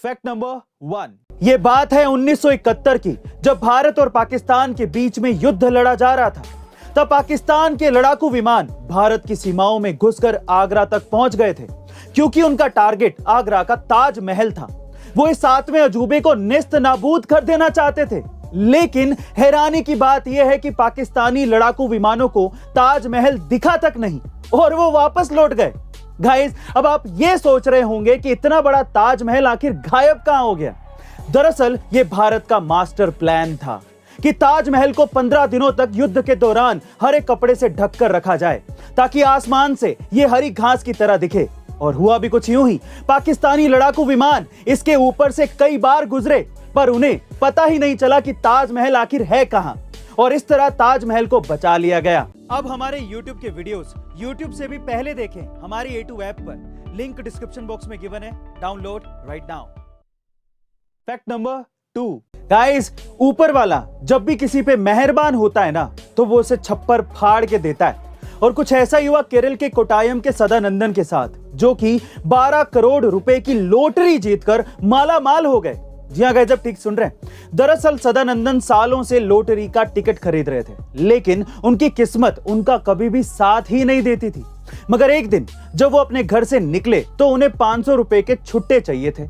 Fact number 1। ये बात है 1971 की, जब भारत और पाकिस्तान के बीच में युद्ध लड़ा जा रहा था। तब पाकिस्तान के लड़ाकू विमान भारत की सीमाओं में घुसकर आगरा तक पहुंच गए थे, क्योंकि उनका टारगेट आगरा का ताजमहल था। वो इस 7वें अजूबे को नेस्त नाबूद कर देना चाहते थे। लेकिन हैरानी की बात यह है कि पाकिस्तानी लड़ाकू विमानों को ताजमहल दिखा तक नहीं और वो वापस लौट गए। गाइस, अब आप ये सोच रहे होंगे कि इतना बड़ा ताजमहल आखिर गायब कहां हो गया। दरअसल ये भारत का मास्टर प्लान था कि ताजमहल को 15 दिनों तक युद्ध के दौरान हरे कपड़े से ढककर रखा जाए, ताकि आसमान से ये हरी घास की तरह दिखे। और हुआ भी कुछ यूं ही। पाकिस्तानी लड़ाकू विमान इसके ऊपर से कई बार गुजरे, पर उन्हें पता ही नहीं चला कि ताजमहल आखिर है कहां, और इस तरह ताजमहल को बचा लिया गया। अब हमारे YouTube के वीडियोस YouTube से भी पहले देखें हमारी A2 ऐप पर। लिंक डिस्क्रिप्शन बॉक्स में गिवन है, download right now. Fact number 2। Guys, ऊपर वाला जब भी किसी पे मेहरबान होता है ना, तो वो उसे छप्पर फाड़ के देता है। और कुछ ऐसा ही हुआ केरल के कोट्टायम के सदानंदन के साथ, जो कि 12 करोड़ रुपए की लॉटरी जीतकर माला माल हो गए। जी हां गाइस, जब ठीक सुन रहे हैं। दरअसल सदानंदन सालों से लॉटरी का टिकट खरीद रहे थे, लेकिन उनकी किस्मत उनका कभी भी साथ ही नहीं देती थी। मगर एक दिन जब वो अपने घर से निकले तो उन्हें 500 रुपए के छुट्टे चाहिए थे,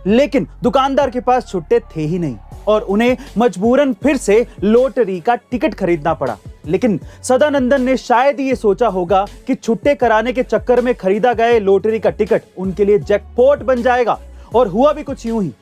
लेकिन दुकानदार के पास छुट्टे थे ही नहीं और उन्हें मजबूरन फिर से लॉटरी का टिकट खरीदना पड़ा। लेकिन सदानंदन ने शायद ये सोचा होगा कि छुट्टे कराने के चक्कर में खरीदा गया लॉटरी का टिकट उनके लिए जैकपॉट बन जाएगा, और हुआ भी कुछ यूं ही।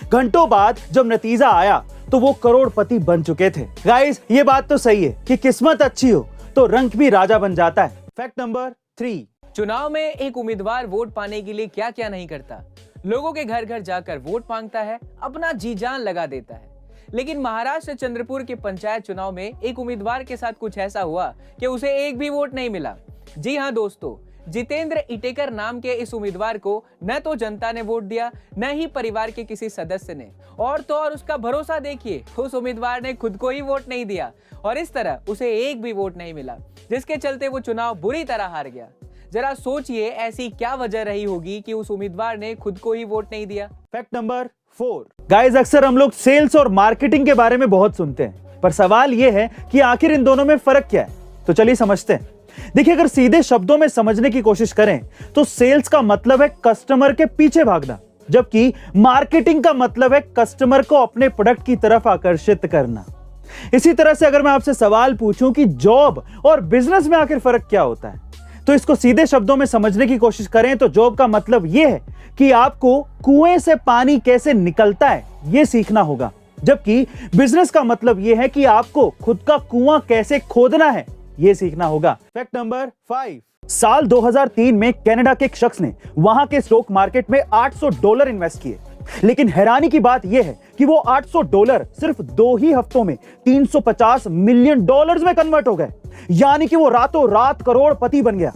घंटों बाद जब नतीजा आया तो वो करोड़पति बन चुके थे। गाइस, ये बात तो सही है कि किस्मत अच्छी हो तो रंग भी राजा बन जाता है। Fact number 3। चुनाव में एक उम्मीदवार वोट पाने के लिए क्या क्या नहीं करता। लोगों के घर घर जाकर वोट मांगता है, अपना जी जान लगा देता है। लेकिन महाराष्ट्र चंद्रपुर के पंचायत चुनाव में एक उम्मीदवार के साथ कुछ ऐसा हुआ कि उसे एक भी वोट नहीं मिला। जी हां दोस्तों, जितेंद्र इटेकर नाम के इस उम्मीदवार को न तो जनता ने वोट दिया, न ही परिवार के किसी सदस्य ने। और तो और उसका भरोसा देखिए, उस उम्मीदवार ने खुद को ही वोट नहीं दिया और इस तरह उसे एक भी वोट नहीं मिला, जिसके चलते वो चुनाव बुरी तरह हार गया। जरा सोचिए ऐसी क्या वजह रही होगी कि उस उम्मीदवार ने खुद को ही वोट नहीं दिया। Fact number 4। गाइस, अक्सर हम लोग सेल्स और मार्केटिंग के बारे में बहुत सुनते हैं, पर सवाल यह है कि आखिर इन दोनों में फर्क क्या है। तो चलिए समझते हैं। देखिए, अगर सीधे शब्दों में समझने की कोशिश करें तो सेल्स का मतलब है कस्टमर के पीछे भागना, जबकि मार्केटिंग का मतलब है कस्टमर को अपने प्रोडक्ट की तरफ आकर्षित करना। इसी तरह से अगर मैं आपसे सवाल पूछूं कि जॉब और बिजनेस में आखिर फर्क क्या होता है, तो इसको सीधे शब्दों में समझने की कोशिश करें तो जॉब का मतलब यह है कि आपको कुएं से पानी कैसे निकलता है यह सीखना होगा, जबकि बिजनेस का मतलब यह है कि आपको खुद का कुआं कैसे खोदना है यह सीखना होगा। Fact number 5। साल 2003 में कनाडा के एक शख्स ने वहां के स्टॉक मार्केट में $800 इन्वेस्ट किए, लेकिन हैरानी की बात यह है कि वो $800 सिर्फ 2 ही हफ्तों में $350 मिलियन में कन्वर्ट हो गए, यानी कि वो रातों रात करोड़पति बन गया।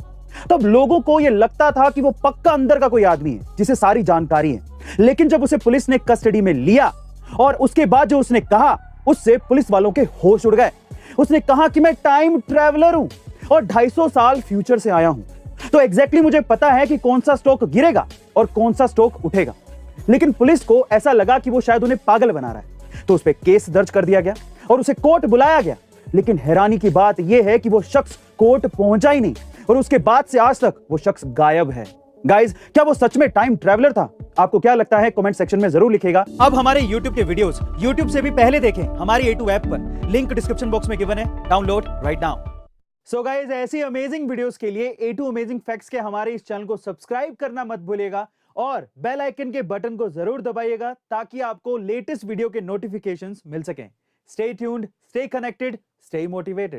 तब लोगों को यह लगता था कि वो पक्का अंदर का कोई आदमी है जिसे सारी जानकारी है, लेकिन जब उसे पुलिस ने कस्टडी में लिया और उसके बाद जो उसने कहा, उससे पुलिस वालों के होश उड़ गए। उसने कहा कि मैं टाइम ट्रैवलर हूं और 250 साल फ्यूचर से आया हूं, तो एग्जैक्टली मुझे पता है कि कौन सा स्टॉक गिरेगा और कौन सा स्टॉक उठेगा। लेकिन पुलिस को ऐसा लगा कि वो शायद उन्हें पागल बना रहा है, तो उस पर केस दर्ज कर दिया गया और उसे कोर्ट बुलाया गया। लेकिन हैरानी की बात यह है कि वो शख्स कोर्ट पहुंचा ही नहीं और उसके बाद से आज तक वो शख्स गायब है। गाइस, क्या वो सच में टाइम ट्रैवलर था? आपको क्या लगता है कमेंट सेक्शन में जरूर लिखेगा। अब हमारे YouTube के वीडियोस YouTube से भी पहले देखें हमारी A2 ऐप पर। लिंक डिस्क्रिप्शन बॉक्स में गिवन है, download right now. So guys, ऐसी अमेजिंग वीडियोस के लिए A2 अमेजिंग फैक्ट्स के हमारे इस चैनल को सब्सक्राइब करना मत भूलिएगा और बेल आइकन के बटन को जरूर दबाइएगा, ताकि आपको लेटेस्ट वीडियो के नोटिफिकेशंस मिल सकें। Stay tuned, stay connected, stay motivated.